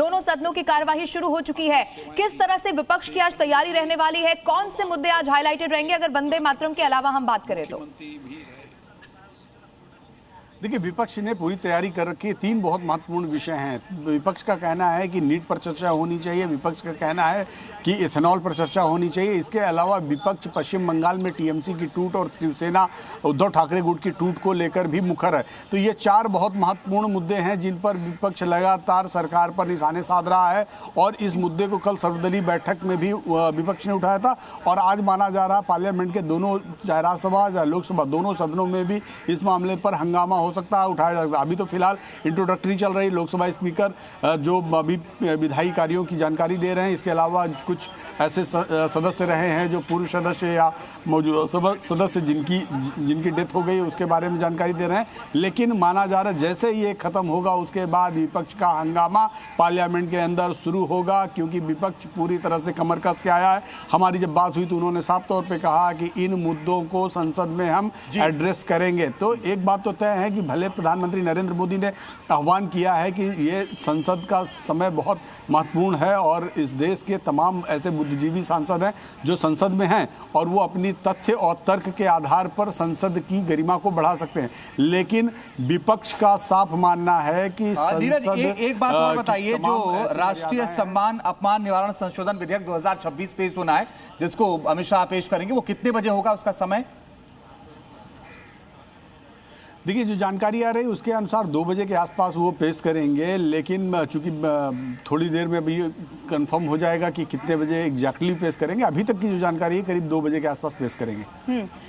दोनों सदनों की कार्यवाही शुरू हो चुकी है। किस तरह से विपक्ष की आज तैयारी रहने वाली है, कौन से मुद्दे आज हाईलाइटेड रहेंगे अगर वंदे मातरम के अलावा हम बात करें तो? देखिए, विपक्ष ने पूरी तैयारी कर रखी है। 3 बहुत महत्वपूर्ण विषय हैं। विपक्ष का कहना है कि नीट पर चर्चा होनी चाहिए, विपक्ष का कहना है कि इथेनॉल पर चर्चा होनी चाहिए। इसके अलावा विपक्ष पश्चिम बंगाल में टीएमसी की टूट और शिवसेना उद्धव ठाकरे गुट की टूट को लेकर भी मुखर है। तो ये 4 बहुत महत्वपूर्ण मुद्दे हैं जिन पर विपक्ष लगातार सरकार पर निशाने साध रहा है और इस मुद्दे को कल सर्वदलीय बैठक में भी विपक्ष ने उठाया था और आज माना जा रहा पार्लियामेंट के दोनों, चाहे राज्यसभा या लोकसभा, दोनों सदनों में भी इस मामले पर हंगामा हो सकता है, उठाया जा सकता है। अभी तो फिलहाल इंट्रोडक्टरी चल रही, लोकसभा स्पीकर जो अभी विधायी कार्यों की जानकारी दे रहे हैं। इसके अलावा कुछ ऐसे सदस्य रहे हैं जो पूर्व सदस्य या मौजूदा सदस्य जिनकी डेथ हो गई, उसके बारे में जानकारी दे रहे हैं। लेकिन माना जा रहा है जैसे ही ये खत्म होगा उसके बाद विपक्ष का हंगामा पार्लियामेंट के अंदर शुरू होगा, क्योंकि विपक्ष पूरी तरह से कमर कस के आया है। हमारी जब बात हुई तो उन्होंने साफ तौर पर कहा कि इन मुद्दों को संसद में हम एड्रेस करेंगे। तो एक बात तो तय है कि भले प्रधानमंत्री नरेंद्र मोदी ने आह्वान किया है कि ये संसद का समय बहुत महत्वपूर्ण है और इस देश के तमाम ऐसे बुद्धिजीवी सांसद हैं जो संसद में हैं और वो अपनी तथ्य और तर्क के आधार पर संसद की गरिमा को बढ़ा सकते हैं, लेकिन विपक्ष का साफ मानना है कि संसद एक बात और बताइए, जो राष्ट्रीय सम्मान अपमान निवारण संशोधन विधेयक 2026 पेश होना है जिसको अमित शाह पेश करेंगे, वो कितने बजे होगा, उसका समय? देखिए, जो जानकारी आ रही है उसके अनुसार 2 बजे के आसपास वो पेश करेंगे, लेकिन चूंकि थोड़ी देर में अभी कंफर्म हो जाएगा कि कितने बजे एग्जैक्टली पेश करेंगे। अभी तक की जो जानकारी है करीब 2 बजे के आसपास पेश करेंगे।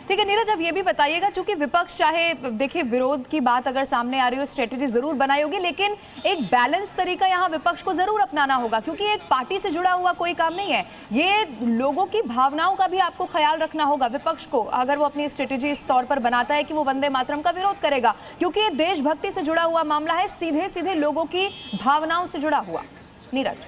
ठीक है नीरज, अब ये भी बताइएगा, चूंकि विपक्ष चाहे देखिए विरोध की बात अगर सामने आ रही हो, स्ट्रेटेजी जरूर बनाई होगी, लेकिन एक बैलेंस तरीका यहाँ विपक्ष को जरूर अपनाना होगा, क्योंकि एक पार्टी से जुड़ा हुआ कोई काम नहीं है। ये लोगों की भावनाओं का भी आपको ख्याल रखना होगा विपक्ष को, अगर वो अपनी स्ट्रेटेजी इस तौर पर बनाता है कि वो वंदे मातरम का विरोध करेगा, क्योंकि ये देशभक्ति से जुड़ा हुआ मामला है, सीधे सीधे लोगों की भावनाओं से जुड़ा हुआ। नीरज,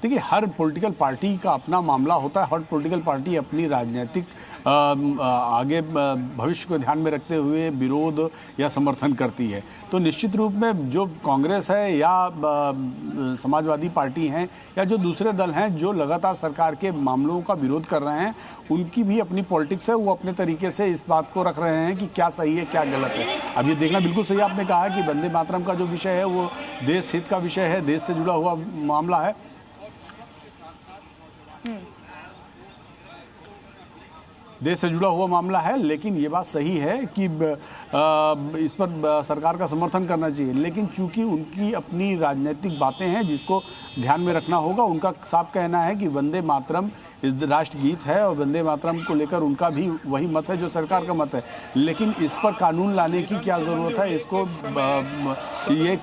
देखिए, हर पॉलिटिकल पार्टी का अपना मामला होता है। हर पॉलिटिकल पार्टी अपनी राजनीतिक आगे भविष्य को ध्यान में रखते हुए विरोध या समर्थन करती है। तो निश्चित रूप में जो कांग्रेस है या समाजवादी पार्टी हैं या जो दूसरे दल हैं जो लगातार सरकार के मामलों का विरोध कर रहे हैं, उनकी भी अपनी पॉलिटिक्स है। वो अपने तरीके से इस बात को रख रहे हैं कि क्या सही है क्या गलत है। अब ये देखना बिल्कुल सही आपने कहा है कि वंदे मातरम का जो विषय है वो देश हित का विषय है, देश से जुड़ा हुआ मामला है। देश से जुड़ा हुआ मामला है, लेकिन ये बात सही है कि इस पर सरकार का समर्थन करना चाहिए। लेकिन चूंकि उनकी अपनी राजनीतिक बातें हैं जिसको ध्यान में रखना होगा, उनका साफ कहना है कि वंदे मातरम राष्ट्रगीत है और वंदे मातरम को लेकर उनका भी वही मत है जो सरकार का मत है। लेकिन इस पर कानून लाने की क्या ज़रूरत है, इसको ये